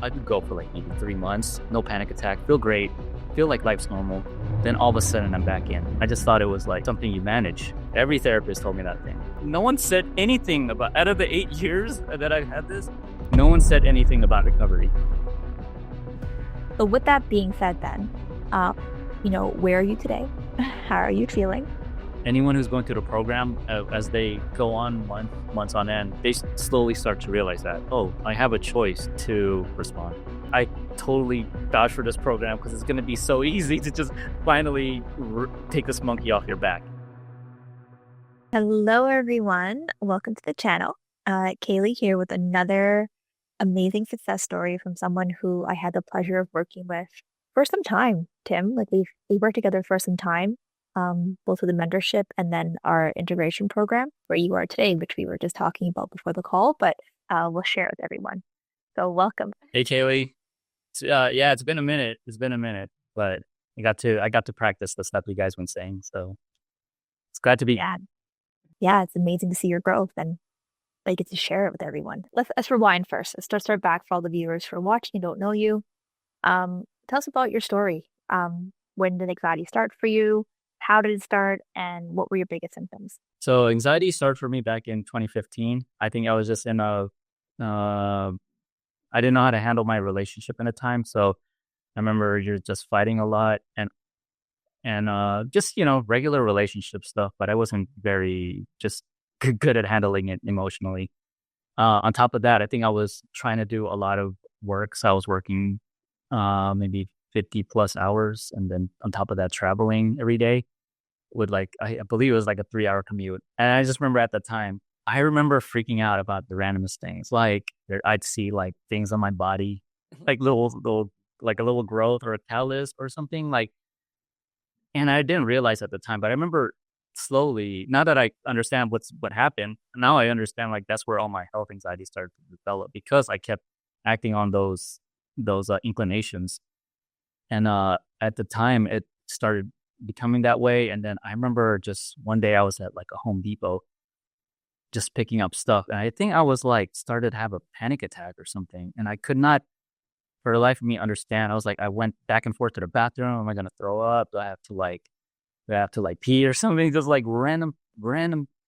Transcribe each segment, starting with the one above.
I could go for like maybe 3 months, no panic attack, feel great, feel like life's normal. Then all of a sudden I'm back in. I just thought it was like something you manage. Every therapist told me that thing. No one said anything about, out of the 8 years that I've had this, no one said anything about recovery. So with that being said then, where are you today? How are you feeling? Anyone who's going through the program, as they go on months on end, they slowly start to realize that, oh, I have a choice to respond. I totally vouch for this program because it's going to be so easy to just finally take this monkey off your back. Hello, everyone. Welcome to the channel. Kaylee here with another amazing success story from someone who I had the pleasure of working with for some time, Tim. Like we worked together for some time, both with the mentorship and then our integration program where you are today, which we were just talking about before the call, but we'll share it with everyone. So welcome. Hey, Kaylee. Yeah, it's been a minute. But I got to practice the stuff you guys been saying. So it's glad to be. Yeah, it's amazing to see your growth and I get to share it with everyone. Let's rewind first. Let's start back for all the viewers who are watching and don't know you. Tell us about your story. When did anxiety start for you? How did it start? And what were your biggest symptoms? So anxiety started for me back in 2015. I think I was just in I didn't know how to handle my relationship at the time. So I remember you're just fighting a lot and just, regular relationship stuff, but I wasn't very just good at handling it emotionally. On top of that, I think I was trying to do a lot of work. So I was working maybe 50 plus hours. And then on top of that, traveling every day with I believe it was like a 3 hour commute. And I just remember at the time, I remember freaking out about the randomest things. Like I'd see like things on my body, like like a little growth or a callus or something and I didn't realize at the time, but I remember slowly, now that I understand what happened, now I understand like that's where all my health anxiety started to develop because I kept acting on those inclinations. And at the time it started becoming that way. And then I remember just one day I was at like a Home Depot just picking up stuff. And I think I was like started to have a panic attack or something. And I could not for the life of me understand. I was like, I went back and forth to the bathroom. Am I gonna throw up? Do I have to like pee or something? Just like random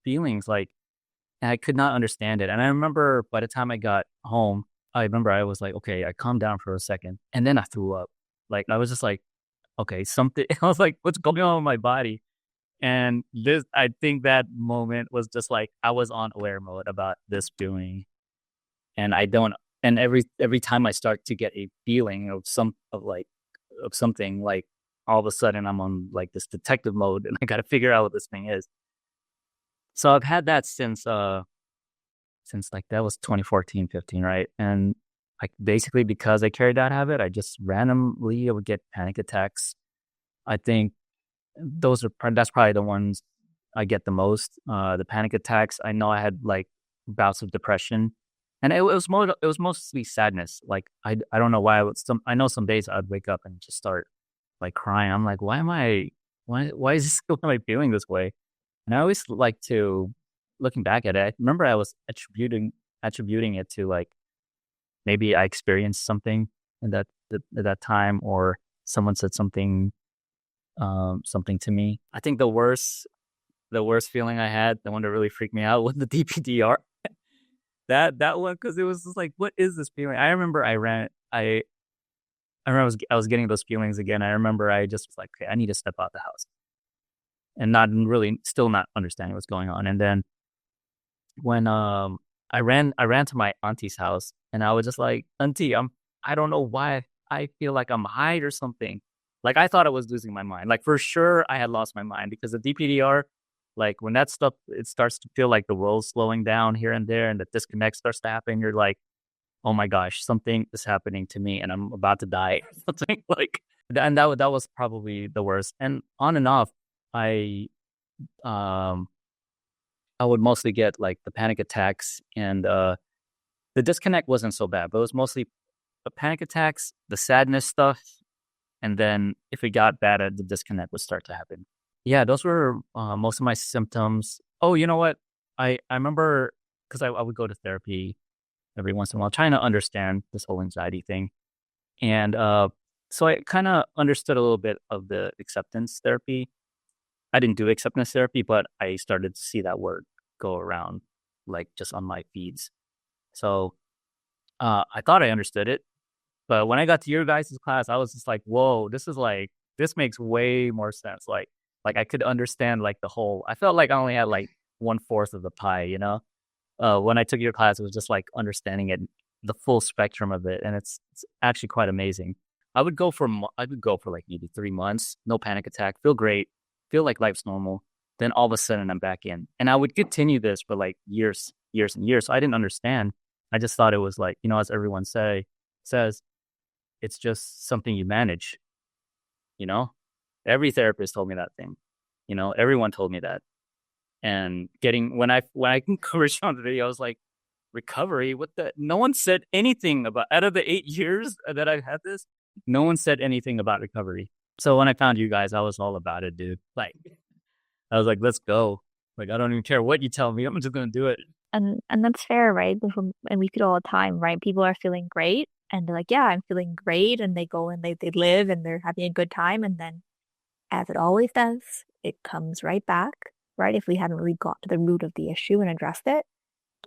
feelings. And I could not understand it. And I remember by the time I got home, I remember I was like, okay, I calmed down for a second. And then I threw up. Like I was just like, okay, something I was like, what's going on with my body? And I think that moment was just like I was on aware mode about this feeling. And I don't and every time I start to get a feeling of something, like all of a sudden I'm on like this detective mode and I got to figure out what this thing is. So I've had that since like that was 2014, 15, right? And like basically because I carried that habit, I just randomly I would get panic attacks. I think that's probably the ones I get the most. The panic attacks. I know I had like bouts of depression. And it was mostly sadness. Like I don't know why I know some days I'd wake up and just start like crying. I'm like, why is this why am I feeling this way? And I always like to looking back at it, I remember I was attributing it to like maybe I experienced something in at that time or someone said something to me. I think the worst feeling I had, the one that really freaked me out was the DPDR. That one, because it was just like, what is this feeling? I remember I was getting those feelings again. I remember I just was like, okay, I need to step out the house, and still not understanding what's going on. And then when I ran to my auntie's house, and I was just like, Auntie, I don't know why I feel like I'm high or something. Like I thought I was losing my mind. Like for sure I had lost my mind because the DPDR. Like when that stuff, it starts to feel like the world's slowing down here and there and the disconnect starts to happen. You're like, oh my gosh, something is happening to me and I'm about to die. Something like, and that was probably the worst. And on and off, um, I would mostly get like the panic attacks and the disconnect wasn't so bad, but it was mostly the panic attacks, the sadness stuff. And then if it got bad, the disconnect would start to happen. Yeah, those were most of my symptoms. Oh, you know what? I remember because I would go to therapy every once in a while, trying to understand this whole anxiety thing. And so I kind of understood a little bit of the acceptance therapy. I didn't do acceptance therapy, but I started to see that word go around, like just on my feeds. So I thought I understood it, but when I got to your guys' class, I was just like, whoa, this makes way more sense. Like I could understand like the whole. I felt like I only had like 1/4 of the pie, you know. When I took your class, it was just like understanding it, the full spectrum of it, and it's actually quite amazing. I would go for like maybe 3 months, no panic attack, feel great, feel like life's normal. Then all of a sudden I'm back in, and I would continue this for like years and years. So I didn't understand. I just thought it was like, as everyone says, it's just something you manage. You know, every therapist told me that thing. Everyone told me that. And getting when I covered Sean's video, I was like, recovery? What the? No one said anything about out of the 8 years that I've had this. No one said anything about recovery. So when I found you guys, I was all about it, dude. Like I was like, let's go. Like I don't even care what you tell me. I'm just gonna do it. And that's fair, right? And we feel all the time, right? People are feeling great and they're like, yeah, I'm feeling great. And they go and they live and they're having a good time. And then, as it always does, it comes right back, right? If we hadn't really got to the root of the issue and addressed it,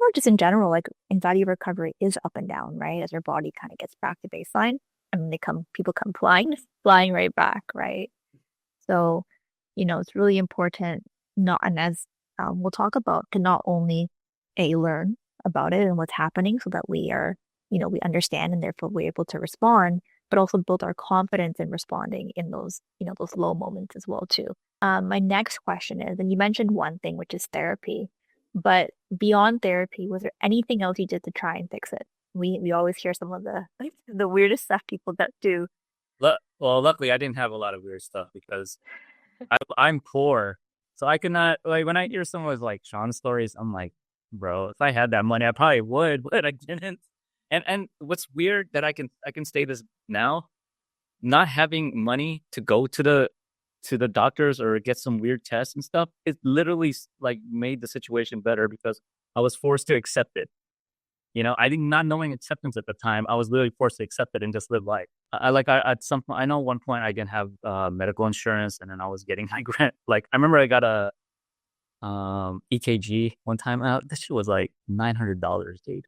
or just in general, like anxiety recovery is up and down, right? As our body kind of gets back to baseline, and then people come flying right back, right? So, it's really important not, and as we'll talk about, to not only learn about it and what's happening so that we understand and therefore we're able to respond, but also build our confidence in responding in those low moments as well too. My next question is, and you mentioned one thing, which is therapy, but beyond therapy, was there anything else you did to try and fix it? We always hear some of the the weirdest stuff people that do. Well, luckily I didn't have a lot of weird stuff because I'm poor, so I could not like when I hear someone's like Sean's stories, I'm like, bro, if I had that money, I probably would, but I didn't. And what's weird that I can say this now, not having money to go to the doctors or get some weird tests and stuff, it literally like made the situation better because I was forced to accept it. I did not knowing acceptance at the time. I was literally forced to accept it and just live life. I at some point, I know one point I didn't have medical insurance, and then I was getting my grant. Like I remember I got a EKG one time out. This shit was like $900, dude.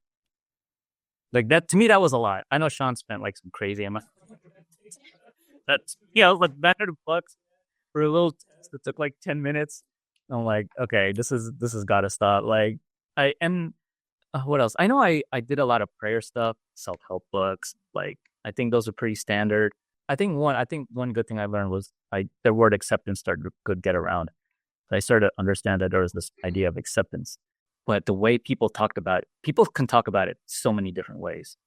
Like that to me, that was a lot. I know Sean spent like some crazy amount. That's like $900 for a little test that took like 10 minutes. I'm like, okay, this has got to stop. Like I and what else? I know I did a lot of prayer stuff, self help books. Like I think those are pretty standard. I think one good thing I learned was the word acceptance could get around. I started to understand that there was this idea of acceptance, but the way people can talk about it so many different ways,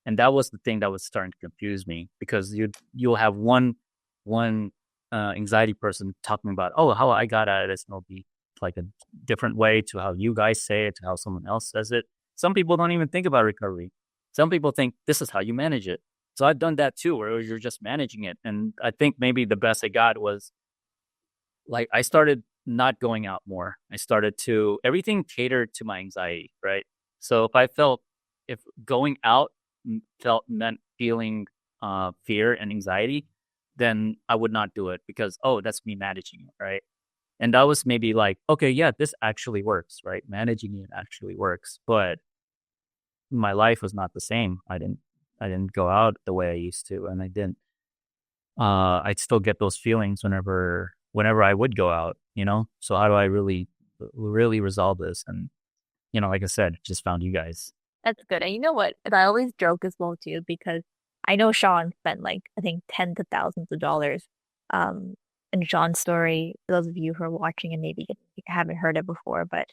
and that was the thing that was starting to confuse me because you'll have one anxiety person talking about, oh, how I got out of this, and it'll be like a different way to how you guys say it, to how someone else says it. Some people don't even think about recovery. Some people think this is how you manage it. So I've done that too, where you're just managing it. And I think maybe the best I got was like I started not going out more. I started to everything catered to my anxiety, right? So if going out felt meant feeling fear and anxiety, then I would not do it because that's me managing it, right? And that was maybe like, okay, yeah, this actually works, right? Managing it actually works, but my life was not the same. I didn't go out the way I used to, and I didn't. I'd still get those feelings whenever I would go out, So how do I really resolve this? And like I said, just found you guys. That's good. And you know what? And I always joke as well too, because I know Sean spent like I think tens of thousands of dollars. Um, in Sean's story, for those of you who are watching and maybe haven't heard it before, but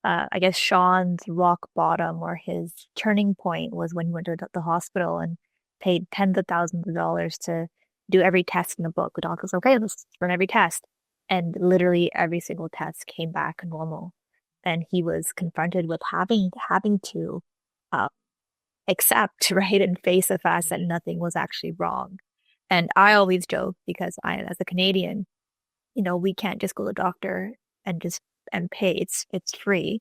I guess Sean's rock bottom or his turning point was when he went to the hospital and paid tens of thousands of dollars to do every test in the book. The doctor's okay, let's run every test. And literally every single test came back normal. And he was confronted with having to uh, accept, right, and face the fact that nothing was actually wrong. And I always joke because as a Canadian, we can't just go to the doctor and just and pay. It's free.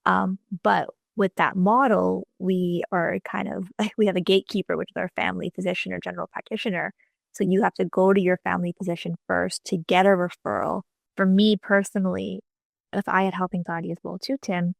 But with that model, we are kind of like we have a gatekeeper, which is our family physician or general practitioner. So you have to go to your family physician first to get a referral. For me personally, if I had health anxiety as well too, Tim,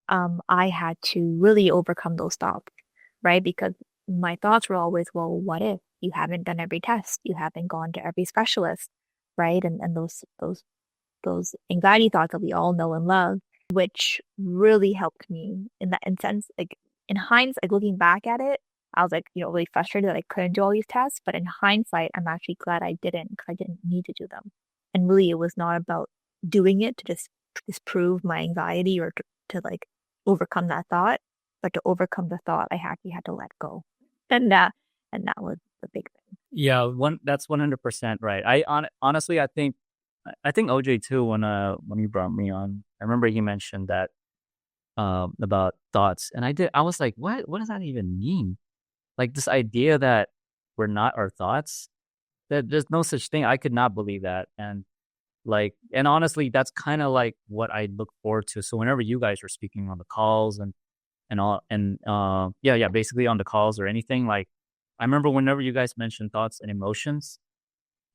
I had to really overcome those thoughts, right? Because my thoughts were always, well, what if you haven't done every test? You haven't gone to every specialist, right? And those anxiety thoughts that we all know and love, which really helped me in that sense. Like in hindsight, like looking back at it, I was like, really frustrated that I couldn't do all these tests. But in hindsight, I'm actually glad I didn't because I didn't need to do them. And really, it was not about doing it to just disprove my anxiety or to like overcome that thought, but to overcome the thought, I actually had to let go. And that was the big thing. Yeah, that's 100% right. Honestly, I think OJ too when he brought me on. I remember he mentioned that about thoughts, and I was like, what does that even mean? Like this idea that we're not our thoughts, that there's no such thing. I could not believe that. And honestly, that's kind of like what I look forward to. So whenever you guys are speaking on the calls and all and yeah, basically on the calls or anything, like I remember whenever you guys mentioned thoughts and emotions,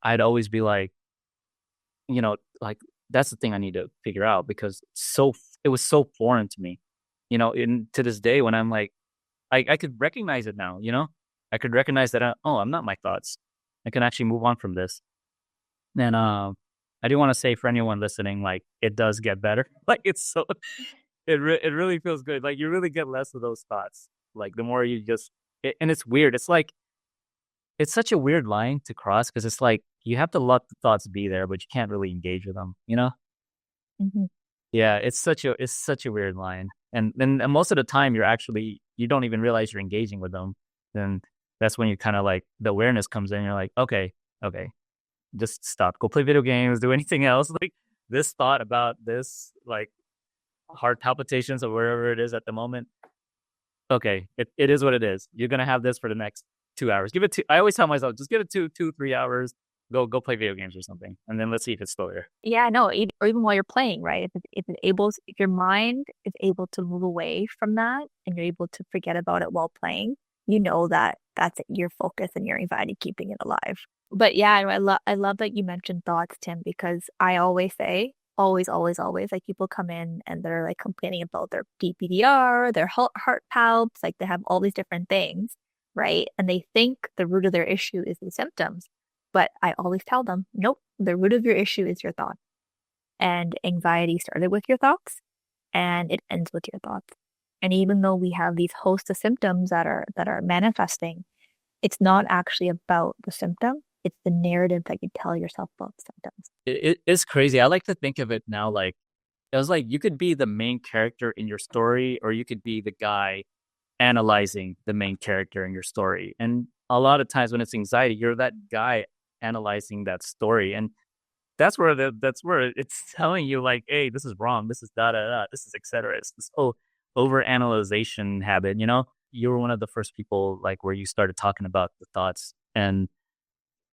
I'd always be like, like that's the thing I need to figure out because it was so foreign to me. In to this day when I'm like I could recognize it now, I could recognize that I'm not my thoughts. I can actually move on from this. And I do want to say for anyone listening, like it does get better. Like it really feels good. Like you really get less of those thoughts. Like the more you and it's weird. It's such a weird line to cross because it's like you have to let the thoughts be there, but you can't really engage with them. Hmm. Yeah, it's such a weird line, and most of the time you don't even realize you're engaging with them. Then that's when you kind of like the awareness comes in. You're like, okay, just stop, go play video games, do anything else. Like this thought about this, like heart palpitations or wherever it is at the moment. Okay, it is what it is. You're gonna have this for the next 2 hours. Give it two. I always tell myself, just give it 2, 3 hours. Go play video games or something, and then let's see if it's still there. Yeah, no, or even while you're playing, right? If your mind is able to move away from that and you're able to forget about it while playing, you know that that's your focus and your anxiety keeping it alive. But yeah, I love that you mentioned thoughts, Tim, because I always say, always, always, always, like people come in and they're like complaining about their DPDR, their heart palps, like they have all these different things, right? And they think the root of their issue is the symptoms. But I always tell them, nope, the root of your issue is your thoughts. And anxiety started with your thoughts and it ends with your thoughts. And even though we have these host of symptoms that are manifesting, it's not actually about the symptom. It's the narrative that you tell yourself about the symptoms. It's crazy. I like to think of it now like it was like you could be the main character in your story, or you could be the guy analyzing the main character in your story. And a lot of times when it's anxiety, you're that guy analyzing that story, and that's where it's telling you like, hey, this is wrong, this is da da da, this is etc. It's this whole over analyzation habit. You were one of the first people like where you started talking about the thoughts and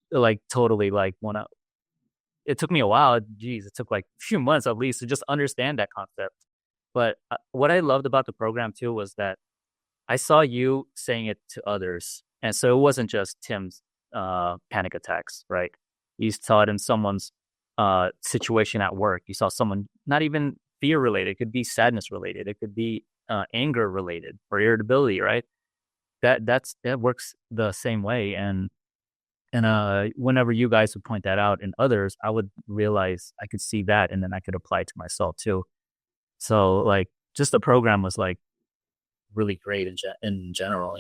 like totally like want to. It took me a while. Geez, it took like a few months at least to just understand that concept. But what I loved about the program too was that I saw you saying it to others. And so it wasn't just Tim's panic attacks, right? You saw it in someone's situation at work. You saw someone not even fear related. It could be sadness related. It could be anger related or irritability, right? That works the same way. And whenever you guys would point that out in others, I would realize I could see that, and then I could apply it to myself too. So like, just the program was like really great in general.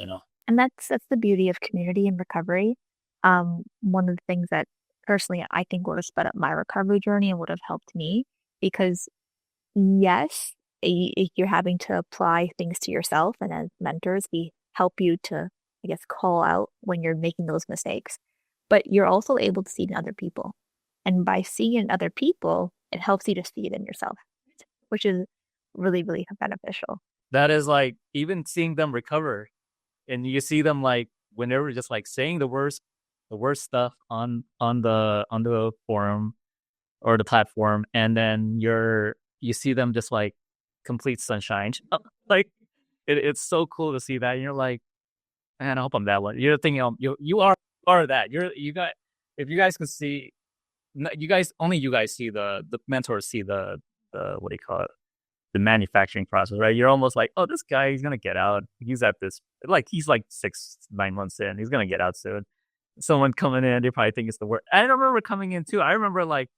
And that's the beauty of community and recovery. One of the things that personally I think would have sped up my recovery journey and would have helped me because yes, you're having to apply things to yourself, and as mentors, we help you to, I guess, call out when you're making those mistakes. But you're also able to see it in other people. And by seeing it in other people, it helps you to see it in yourself, which is really, really beneficial. That is like even seeing them recover, and you see them like when they were just like saying the worst stuff on the forum or the platform, and then you see them just like complete sunshine. Like it's so cool to see that. And you're like, man, I hope I'm that one. You're thinking, you are that. You got if you guys can see, you guys only you guys see the mentors see the what do you call it, the manufacturing process, right? You're almost like, oh, this guy, he's gonna get out. He's at this, like, he's like 6 9 months in. He's gonna get out soon. Someone coming in, they probably think it's the worst. I remember coming in too. I remember like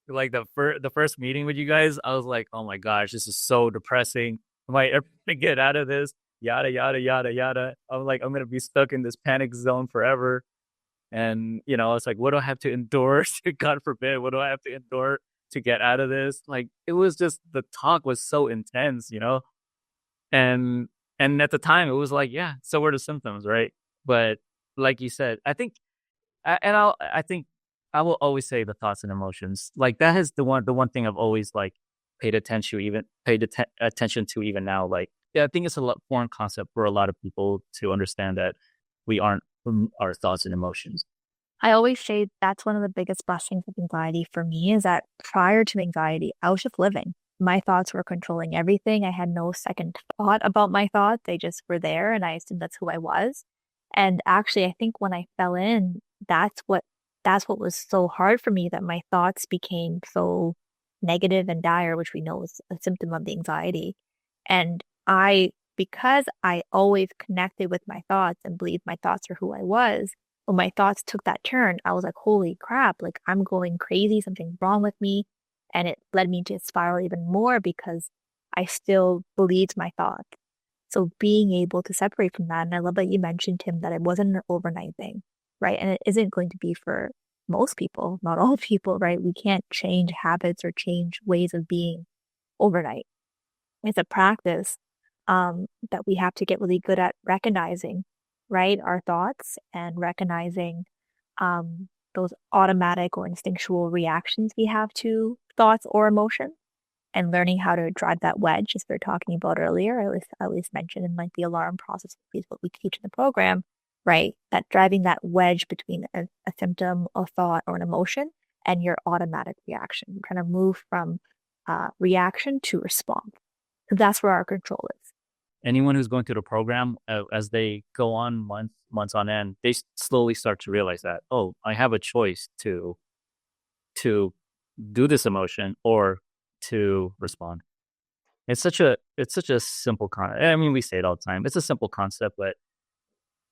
the first meeting with you guys. I was like, oh my gosh, this is so depressing. Am I ever gonna get out of this? Yada yada yada yada. I'm like, I'm gonna be stuck in this panic zone forever. And it's like, what do I have to endure? God forbid, what do I have to endure to get out of this? Like, it was just the talk was so intense. And at the time it was like, yeah, so were the symptoms, right? But like you said, I think I think I will always say the thoughts and emotions. Like, that is the one thing I've always like paid attention to even now. Like, yeah, I think it's a foreign concept for a lot of people to understand that we aren't our thoughts and emotions. I always say that's one of the biggest blessings of anxiety for me is that prior to anxiety, I was just living. My thoughts were controlling everything. I had no second thought about my thoughts. They just were there, and I assumed that's who I was. And actually, I think when I fell in, that's what that's what was so hard for me, that my thoughts became so negative and dire, which we know is a symptom of the anxiety. And because I always connected with my thoughts and believed my thoughts were who I was, when my thoughts took that turn, I was like, holy crap, like I'm going crazy, something's wrong with me. And it led me to spiral even more because I still believed my thoughts. So being able to separate from that, and I love that you mentioned, Tim, that it wasn't an overnight thing, right? And it isn't going to be for most people, not all people, right? We can't change habits or change ways of being overnight. It's a practice that we have to get really good at recognizing, right? Our thoughts and recognizing those automatic or instinctual reactions we have to thoughts or emotions, and learning how to drive that wedge, as we were talking about earlier. I always mentioned in like the alarm process, is what we teach in the program, right? That driving that wedge between a symptom, a thought, or an emotion and your automatic reaction. Trying to move from reaction to response. So that's where our control is. Anyone who's going through the program, as they go on months on end, they slowly start to realize that, oh, I have a choice to do this emotion or to respond. It's such a simple concept. I mean, we say it all the time. It's a simple concept, but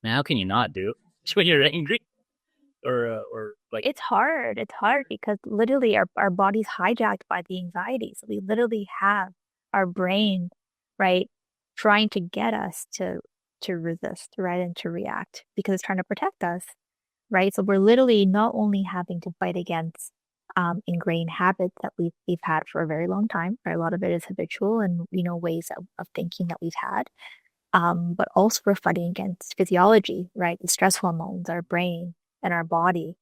man, how can you not do when you're angry or like, It's hard. It's hard because literally our body's hijacked by the anxiety. So we literally have our brain, right, trying to get us to resist, right, and to react because it's trying to protect us, right? So we're literally not only having to fight against ingrained habits that we've had for a very long time, right? A lot of it is habitual and ways of thinking that we've had. But also we're fighting against physiology, right? The stress hormones, our brain and our body.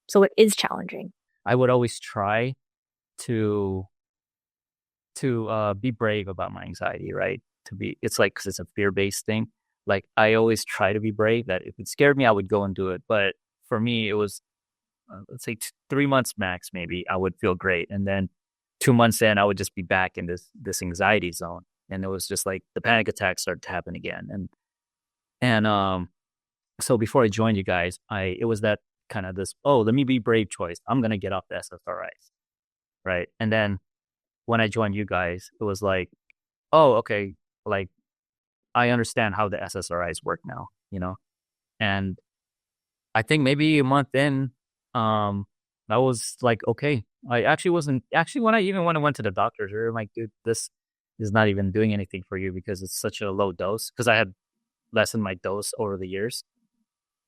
So it is challenging. I would always try to be brave about my anxiety, right? It's like, because it's a fear-based thing. Like, I always try to be brave, that if it scared me, I would go and do it. But for me, it was, let's say 3 months max, maybe I would feel great. And then 2 months in, I would just be back in this anxiety zone. And it was just like the panic attacks started to happen again. And so before I joined you guys, it was that kind of this, oh, let me be brave choice. I'm going to get off the SSRIs. Right. And then when I joined you guys, it was like, oh, okay, like, I understand how the SSRIs work now. And I think maybe a month in, I was like, okay, I actually wasn't actually when I went to the doctors, they were like, dude, this is not even doing anything for you because it's such a low dose. Because I had lessened my dose over the years,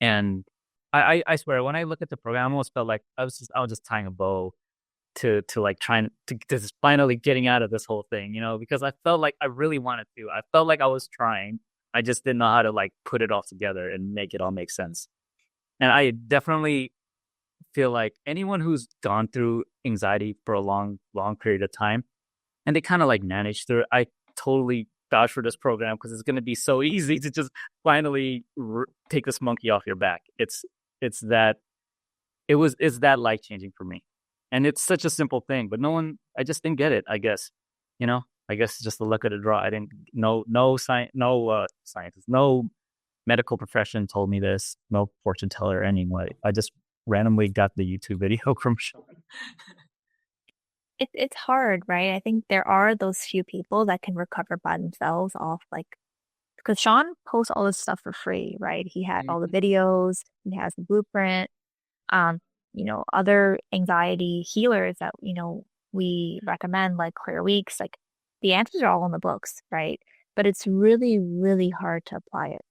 and I swear, when I look at the program, I almost felt like I was just tying a bow to like trying to just finally getting out of this whole thing, because I felt like I really wanted to. I felt like I was trying. I just didn't know how to like put it all together and make it all make sense. And I definitely feel like anyone who's gone through anxiety for a long, long period of time and they kind of like manage through it, I totally vouch for this program because it's going to be so easy to just finally take this monkey off your back. It's that it's that life changing for me. And it's such a simple thing, but no one, I just didn't get it, I guess, you know? I guess it's just the luck of the draw. I didn't no science, no scientist, no medical profession told me this. No fortune teller anyway. I just randomly got the YouTube video from Sean. It's hard, right? I think there are those few people that can recover by themselves off like because Sean posts all this stuff for free, right? He had all the videos, he has the blueprint, um, other anxiety healers that, we recommend like Clear Weeks, like the answers are all in the books, right? But it's really, really hard to apply it.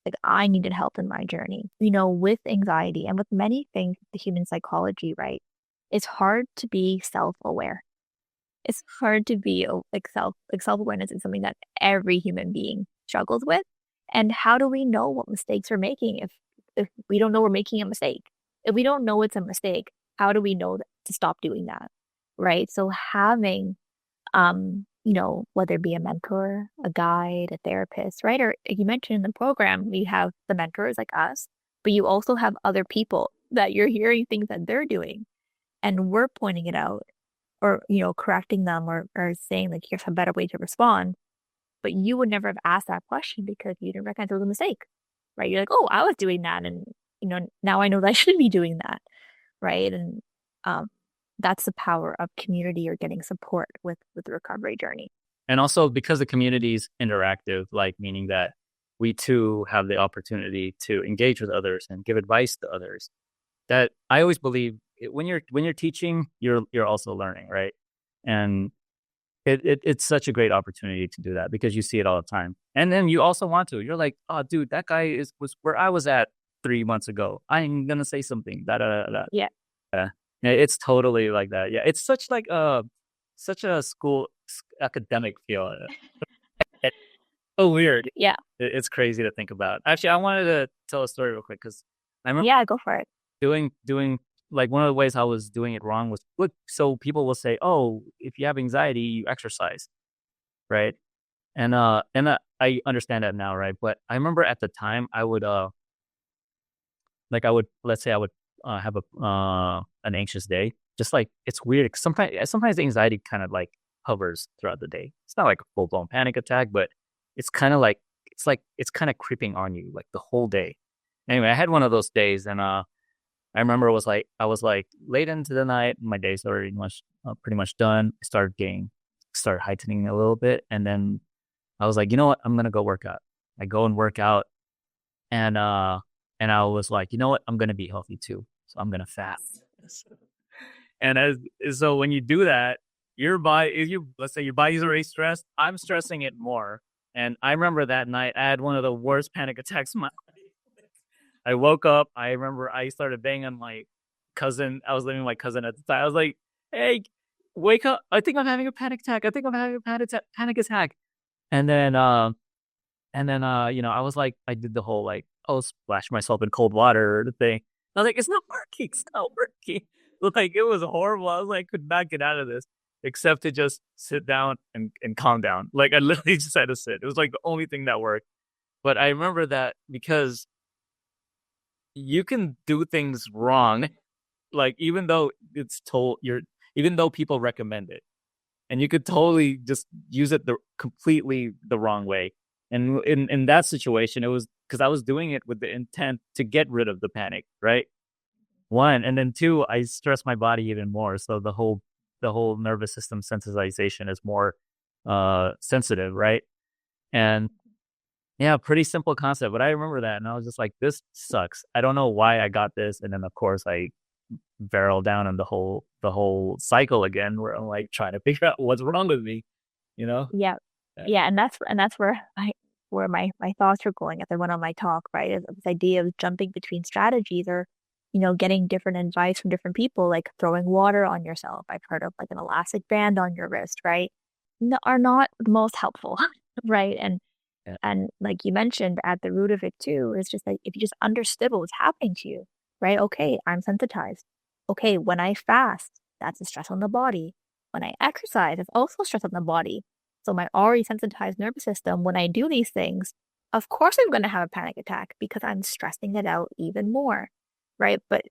Like I needed help in my journey, with anxiety and with many things, the human psychology, right? It's hard to be self-aware. It's hard to be like self-awareness is something that every human being struggles with. And how do we know what mistakes we're making if we don't know we're making a mistake? If we don't know it's a mistake, how do we know to stop doing that? Right? So having whether it be a mentor, a guide, a therapist, right? Or you mentioned in the program, we have the mentors like us, but you also have other people that you're hearing things that they're doing and we're pointing it out or correcting them or saying like here's a better way to respond, but you would never have asked that question because you didn't recognize it was a mistake, right? You're like, oh, I was doing that, and now I know that I shouldn't be doing that, right? And um that's the power of community or getting support with the recovery journey. And also because the community is interactive, like meaning that we too have the opportunity to engage with others and give advice to others. That I always believe when you're teaching, you're also learning, right? And it's such a great opportunity to do that because you see it all the time. And then you also want to. You're like, oh, dude, that guy was where I was at 3 months ago. I'm gonna say something. Da da da da. Yeah. Yeah, it's totally like that. Yeah, it's such a school academic feel. It's so weird. Yeah. It's crazy to think about. Actually, I wanted to tell a story real quick because I remember Yeah, go for it. doing like one of the ways I was doing it wrong was look. So people will say, "Oh, if you have anxiety, you exercise," right? And I understand that now, right? But I remember at the time I would like I would let's say I would have a an anxious day. Just like it's weird. Sometimes the anxiety kind of like hovers throughout the day. It's not like a full blown panic attack, but it's kind of like it's kind of creeping on you like the whole day. Anyway, I had one of those days, and I remember it was like I was like late into the night. My day's already pretty much done. I started heightening a little bit, and then I was like, you know what? I'm gonna go work out. I go and work out, and I was like, you know what? I'm gonna be healthy too, so I'm gonna fast. And so when you do that, your body, if you let's say your body's already stressed, I'm stressing it more. And I remember that night I had one of the worst panic attacks of my life. I woke up. I remember I started banging on my cousin. I was living with my cousin at the time. I was like, "Hey, wake up! I think I'm having a panic attack. I think I'm having a panic attack." And then, I was like, I did the whole like, oh, splash myself in cold water thing. I was like, it's not working. It's not working. Like it was horrible. I was like, could not get out of this except to just sit down and calm down. Like I literally just had to sit. It was like the only thing that worked. But I remember that because you can do things wrong, like even though people recommend it, and you could totally just use it completely the wrong way. And in that situation, it was because I was doing it with the intent to get rid of the panic, right? One, and then two, I stress my body even more. So the whole nervous system sensitization is more sensitive, right? And yeah, pretty simple concept, but I remember that, and I was just like, "This sucks. I don't know why I got this." And then, of course, I barrel down on the whole cycle again, where I'm like trying to figure out what's wrong with me, you know? Yeah. Yeah. Yeah, and that's where my thoughts are going as I went on my talk, right? Is this idea of jumping between strategies or, getting different advice from different people, like throwing water on yourself. I've heard of like an elastic band on your wrist, right? No, are not the most helpful, right? Yeah. And like you mentioned, at the root of it too, is just like if you just understood what was happening to you, right? Okay, I'm sensitized. Okay, when I fast, that's a stress on the body. When I exercise, it's also stress on the body. So my already sensitized nervous system, when I do these things, of course I'm going to have a panic attack because I'm stressing it out even more, right? But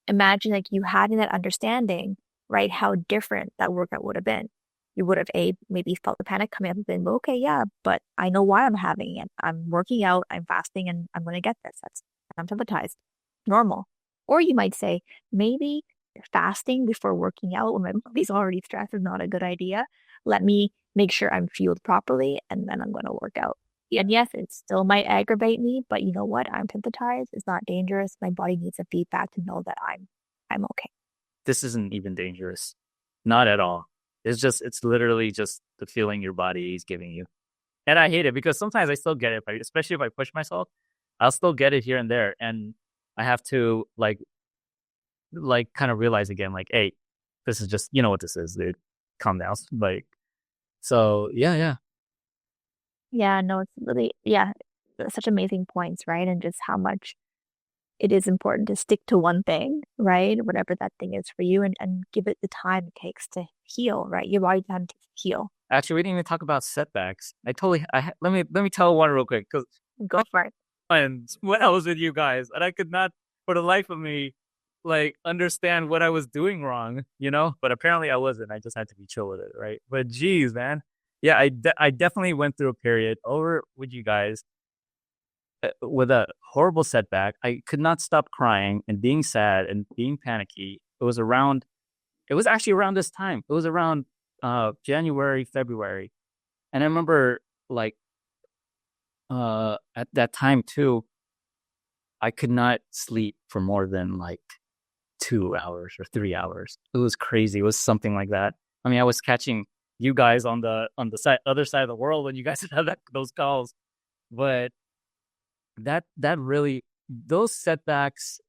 imagine like you having that understanding, right? How different that workout would have been. you would have maybe felt the panic coming up and been, okay, yeah, but I know why I'm having it. I'm working out, I'm fasting, and I'm going to get this. I'm sympathized. Normal. Or you might say, maybe fasting before working out when my body's already stressed is not a good idea. Let me make sure I'm fueled properly, and then I'm going to work out. And yes, it still might aggravate me, but you know what? I'm sympathized. It's not dangerous. My body needs a feedback to know that I'm okay. This isn't even dangerous. Not at all. It's literally just the feeling your body is giving you. And I hate it because sometimes I still get it, especially if I push myself, I'll still get it here and there. And I have to like kind of realize again, like, hey, this is just, you know what this is, dude. Calm down. Like, so yeah, yeah. Yeah, no, it's really, yeah, such amazing points, right? And just how much it is important to stick to one thing, right? Whatever that thing is for you and give it the time it takes to heal, right? Your body time to heal. Actually, we didn't even talk about setbacks. Let me tell one real quick because Go for it. when I was with you guys, and I could not for the life of me like understand what I was doing wrong, you know. But apparently, I wasn't. I just had to be chill with it, right? But geez, man, yeah, I definitely went through a period over with you guys with a horrible setback. I could not stop crying and being sad and being panicky. It was actually around this time. It was around January, February. And I remember like at that time too, I could not sleep for more than like 2 hours or 3 hours. It was crazy. It was something like that. I mean, I was catching you guys on the other side of the world when you guys had those calls. But that really, those setbacks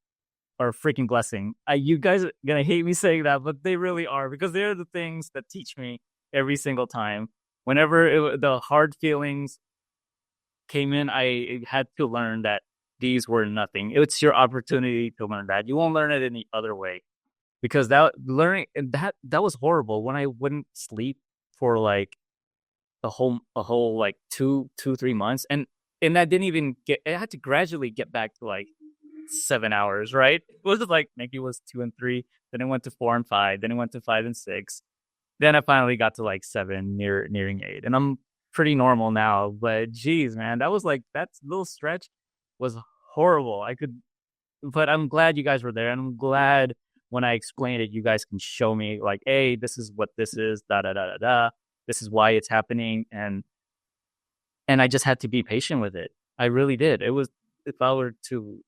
are a freaking blessing. You guys are gonna hate me saying that, but they really are because they're the things that teach me every single time. Whenever the hard feelings came in, I had to learn that these were nothing. It's your opportunity to learn that. You won't learn it any other way because that was horrible. When I wouldn't sleep for like a whole like 3 months, and that didn't even get. I had to gradually get back to like 7 hours, right? It was like maybe it was 2 and 3, then it went to 4 and 5, then it went to 5 and 6. Then I finally got to like 7, nearing 8. And I'm pretty normal now. But geez, man, that little stretch was horrible. But I'm glad you guys were there. And I'm glad when I explained it, you guys can show me like, hey, this is what this is, da da da da da. This is why it's happening. And I just had to be patient with it. I really did. It was if I were to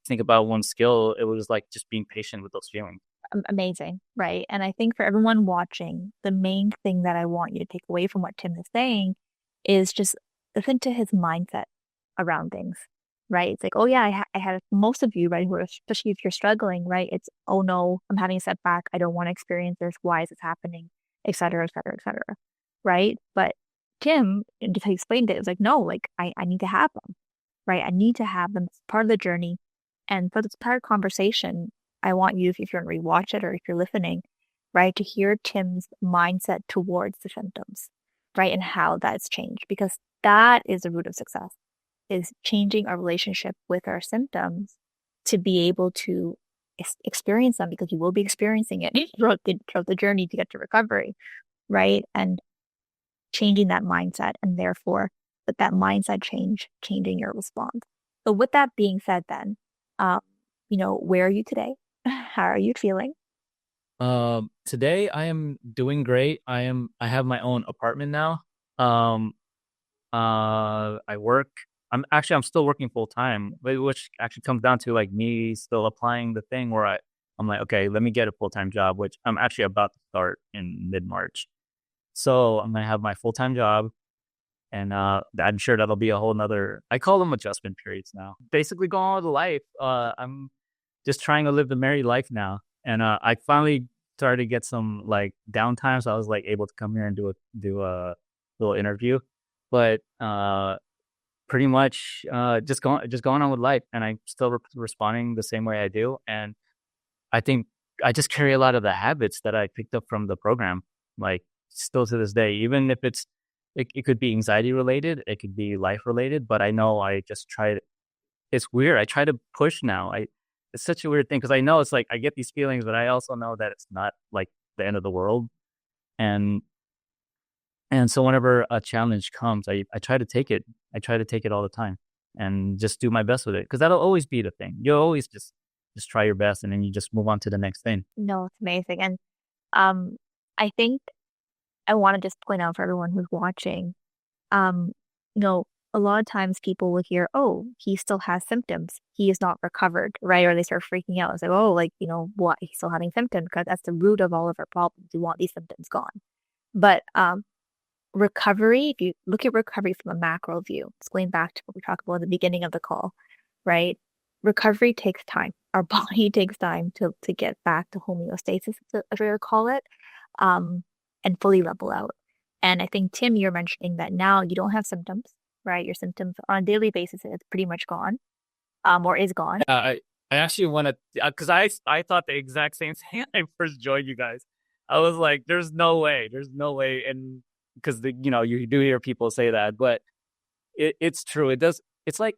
think about one skill, it was like just being patient with those feelings. Amazing, right? And I think for everyone watching, the main thing that I want you to take away from what Tim is saying is just listen to his mindset around things, right? It's like, oh yeah, I had most of you, right, who are, especially if you're struggling, right? It's, oh no, I'm having a setback. I don't want to experience this. Why is this happening? Et cetera, et cetera, et cetera, right? But Tim, and just how he explained it, was like, no, like I need to have them, right? I need to have them. It's part of the journey. And for this entire conversation, I want you, if you're going to rewatch it or if you're listening, right, to hear Tim's mindset towards the symptoms, right, and how that's changed, because that is the root of success, is changing our relationship with our symptoms to be able to experience them, because you will be experiencing it throughout the journey to get to recovery, right, and changing that mindset, and therefore with that mindset changing your response. So with that being said, then, where are you today? How are you feeling? Today I am doing great. I have my own apartment now. Um, I work. I'm still working full time, which actually comes down to like me still applying the thing where I'm like, okay, let me get a full time job, which I'm actually about to start in mid-March. So I'm gonna have my full time job, and I'm sure that'll be a whole nother. I call them adjustment periods now. Basically, going on with life. I'm just trying to live the married life now. And I finally started to get some like downtime, so I was like able to come here and do a little interview. But pretty much just going on with life, and I'm still responding the same way I do. And I think I just carry a lot of the habits that I picked up from the program, like still to this day, even if it could be anxiety related, it could be life related, but I know I just try it's weird. I try to push now. It's such a weird thing because I know it's like I get these feelings, but I also know that it's not like the end of the world. And so whenever a challenge comes, I try to take it. I try to take it all the time and just do my best with it because that'll always be the thing. You'll always just try your best and then you just move on to the next thing. No, it's amazing. And um, I think I want to just point out for everyone who's watching, um, you know, a lot of times people will hear, oh, he still has symptoms. He is not recovered, right? Or they start freaking out and say, oh, like, what? He's still having symptoms because that's the root of all of our problems. We want these symptoms gone. But recovery, if you look at recovery from a macro view, it's going back to what we talked about at the beginning of the call, right? Recovery takes time. Our body takes time to get back to homeostasis, as we call it, um, and fully level out. And I think, Tim, you're mentioning that now you don't have symptoms, right? Your symptoms on a daily basis is pretty much gone, or is gone. I actually want to because I thought the exact same thing when I first joined you guys. I was like, there's no way, and because you do hear people say that, but it's true. It does. It's like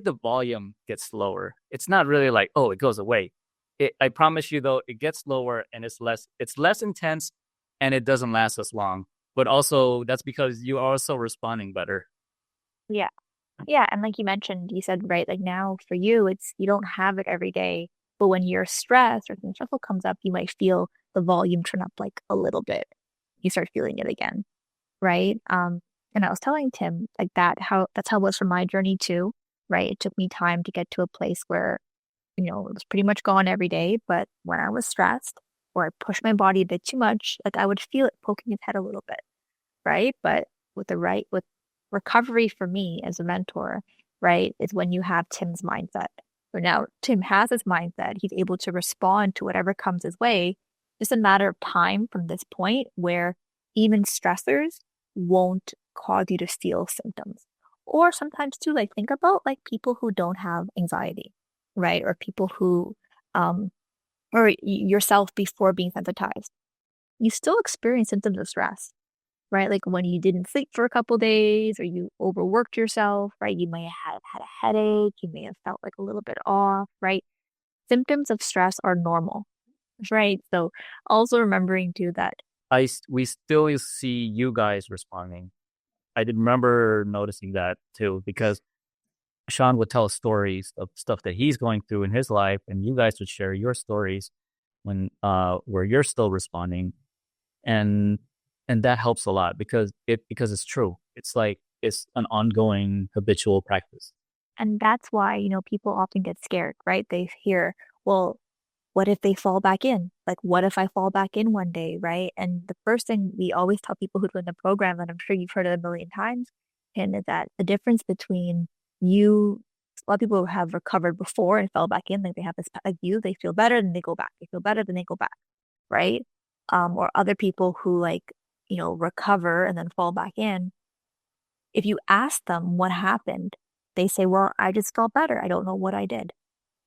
the volume gets lower. It's not really like, oh, it goes away. I promise you though, it gets lower and it's less intense and it doesn't last as long. But also that's because you are also responding better. Yeah. Yeah. And like you mentioned, you said, right, like now for you, it's you don't have it every day. But when you're stressed or something stressful comes up, you might feel the volume turn up like a little bit. You start feeling it again, right? And I was telling Tim like that's how it was for my journey too, right? It took me time to get to a place where, it was pretty much gone every day. But when I was stressed or I pushed my body a bit too much, like I would feel it poking its head a little bit, right? But with recovery for me as a mentor, right, is when you have Tim's mindset. So now Tim has his mindset. He's able to respond to whatever comes his way. Just a matter of time from this point where even stressors won't cause you to feel symptoms. Or sometimes too, like think about like people who don't have anxiety, right? Or people who, um, or yourself before being sensitized. You still experience symptoms of stress, right? Like when you didn't sleep for a couple days or you overworked yourself, right? You may have had a headache, you may have felt like a little bit off, right? Symptoms of stress are normal, right? So also remembering too that, We still see you guys responding. I did remember noticing that too because Sean would tell stories of stuff that he's going through in his life, and you guys would share your stories when where you're still responding, and that helps a lot because it's true. It's like it's an ongoing habitual practice. and that's why, people often get scared, right? They hear, well, what if they fall back in? Like, what if I fall back in one day, right? And the first thing we always tell people who do in the program, and I'm sure you've heard it a million times, and is that the difference between you, a lot of people have recovered before and fell back in, like they have this, like you, they feel better, then they go back. They feel better, then they go back, right? Or other people who like, recover and then fall back in. If you ask them what happened, they say, well, I just felt better. I don't know what I did,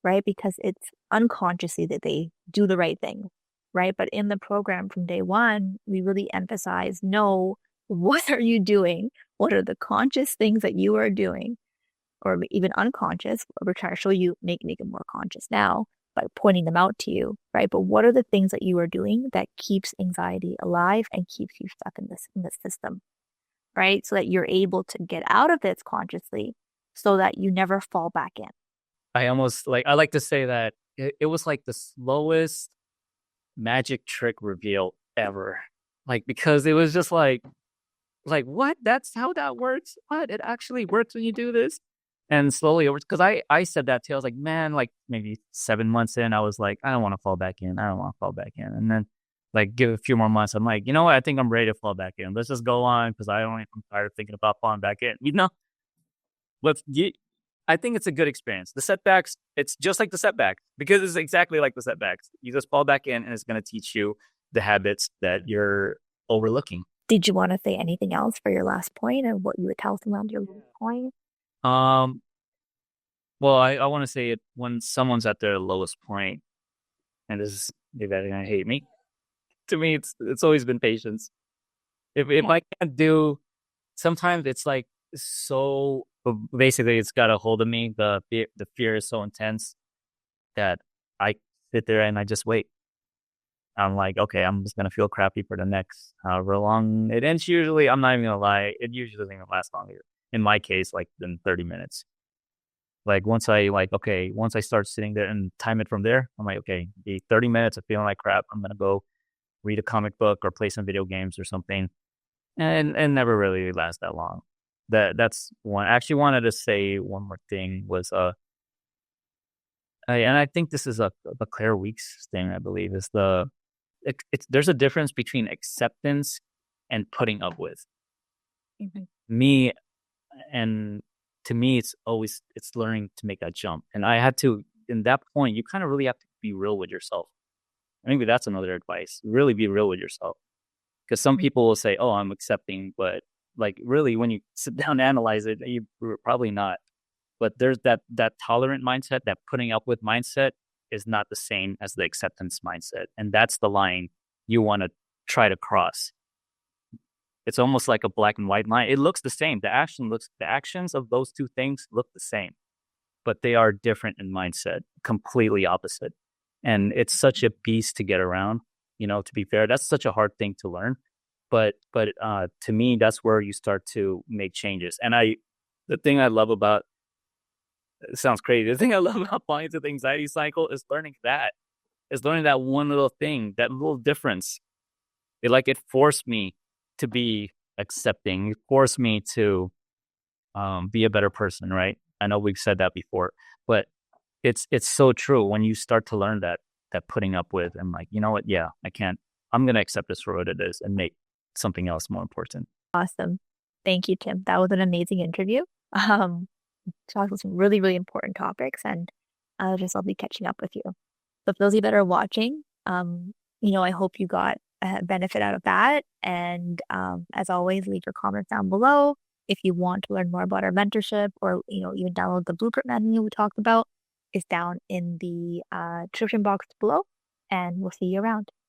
right? Because it's unconsciously that they do the right thing, right? But in the program from day one, we really emphasize no, what are you doing? What are the conscious things that you are doing, or even unconscious? We're trying to show you, make it more conscious now by pointing them out to you, right? But what are the things that you are doing that keeps anxiety alive and keeps you stuck in this system, right? So that you're able to get out of this consciously so that you never fall back in. I like to say that it was like the slowest magic trick reveal ever. Like because it was just like what? That's how that works? What? It actually works when you do this? And slowly over because I said that too. I was like, man, like maybe 7 months in, I was like, I don't want to fall back in. I don't want to fall back in. And then like give a few more months, I'm like, you know what? I think I'm ready to fall back in. Let's just go on because I'm tired of thinking about falling back in. What you I think it's a good experience. The setbacks, it's just like the setbacks because it's exactly like the setbacks. You just fall back in and it's going to teach you the habits that you're overlooking. Did you want to say anything else for your last point and what you would tell someone your last point? Um, well, I want to say it when someone's at their lowest point, and this is maybe they're going to hate me. To me, it's always been patience. If Yeah. I can't do, sometimes it's like so basically it's got a hold of me. The fear is so intense that I sit there and I just wait. I'm like, okay, I'm just gonna feel crappy for the next however long it ends. Usually, I'm not even gonna lie, it usually doesn't even last longer. In my case, like than 30 minutes. Like once I start sitting there and time it from there, I'm like, okay, the 30 minutes of feeling like crap, I'm gonna go read a comic book or play some video games or something, and never really lasts that long. That's one. I actually wanted to say one more thing was and I think this is a Claire Weeks thing. I believe is it's there's a difference between acceptance and putting up with Mhm. me, and to me, it's learning to make that jump, and I had to in that point. You kind of really have to be real with yourself. Maybe that's another advice. Really be real with yourself. Because some Right. people will say, "Oh, I'm accepting," but like really, when you sit down and analyze it, you're probably not. But there's that tolerant mindset, that putting up with mindset is not the same as the acceptance mindset, and that's the line you want to try to cross. It's almost like a black and white line. It looks the same. The actions of those two things look the same, but they are different in mindset, completely opposite. And it's such a beast to get around. To be fair, that's such a hard thing to learn. But to me, that's where you start to make changes. And the thing I love about it sounds crazy. The thing I love about falling into the anxiety cycle is learning that one little thing, that little difference. It forced me to be accepting. It forced me to be a better person, right? I know we've said that before, but it's so true when you start to learn that putting up with and like, you know what? Yeah, I can't. I'm gonna accept this for what it is and make something else more important. Awesome. Thank you, Tim. That was an amazing interview. Um, Talked about some really, really important topics, and just lovely catching up with you. So, for those of you that are watching, I hope you got a benefit out of that. And as always, leave your comments down below. If you want to learn more about our mentorship, or even download the blueprint manual we talked about, is down in the description box below. And we'll see you around.